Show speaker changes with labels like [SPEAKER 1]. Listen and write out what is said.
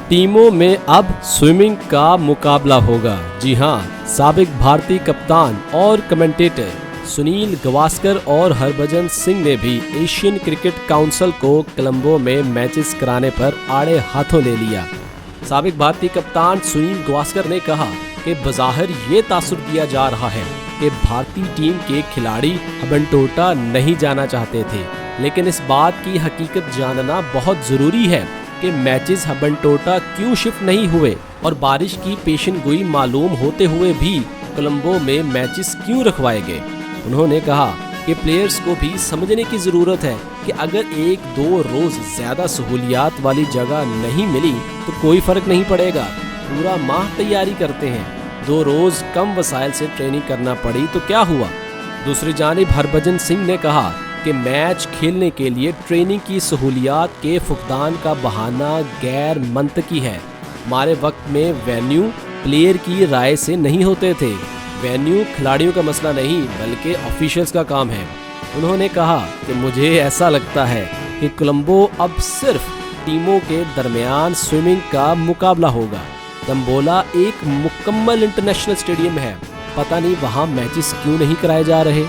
[SPEAKER 1] टीमों में अब स्विमिंग का मुकाबला होगा। जी हां, साबिक भारतीय कप्तान और कमेंटेटर सुनील गावस्कर और हरभजन सिंह ने भी एशियन क्रिकेट काउंसिल को कोलंबो में मैचेस कराने पर आड़े हाथों ले लिया। साबिक भारतीय कप्तान सुनील गावस्कर ने कहा कि बज़ाहिर ये तासुर दिया जा रहा है कि भारतीय टीम के खिलाड़ी हबनटोटा नहीं जाना चाहते थे, लेकिन इस बात की हकीकत जानना बहुत ज़रूरी है कि मैचेस हबनटोटा क्यों शिफ्ट नहीं हुए और बारिश की पेशेनगोई मालूम होते हुए भी कोलंबो में मैचेस क्यों रखवाए गए। उन्होंने कहा कि प्लेयर्स को भी समझने की ज़रूरत है कि अगर एक दो रोज़ ज़्यादा सहूलियात वाली जगह नहीं मिली तो कोई फ़र्क नहीं पड़ेगा। पूरा माह तैयारी करते हैं, 2 रोज़ कम वसाइल से ट्रेनिंग करना पड़ी तो क्या हुआ। दूसरी जानिब हरभजन सिंह ने कहा कि मैच खेलने के लिए ट्रेनिंग की सहूलियात के फुकदान का बहाना गैर मंतकी है। हमारे वक्त में वेन्यू प्लेयर की राय से नहीं होते थे। वेन्यू खिलाड़ियों का मसला नहीं बल्कि ऑफिशियल्स का काम है। उन्होंने कहा कि मुझे ऐसा लगता है कि कोलंबो अब सिर्फ टीमों के दरमियान स्विमिंग का मुकाबला होगा। तंबोला एक मुकम्मल इंटरनेशनल स्टेडियम है, पता नहीं वहाँ मैचेस क्यों नहीं कराए जा रहे।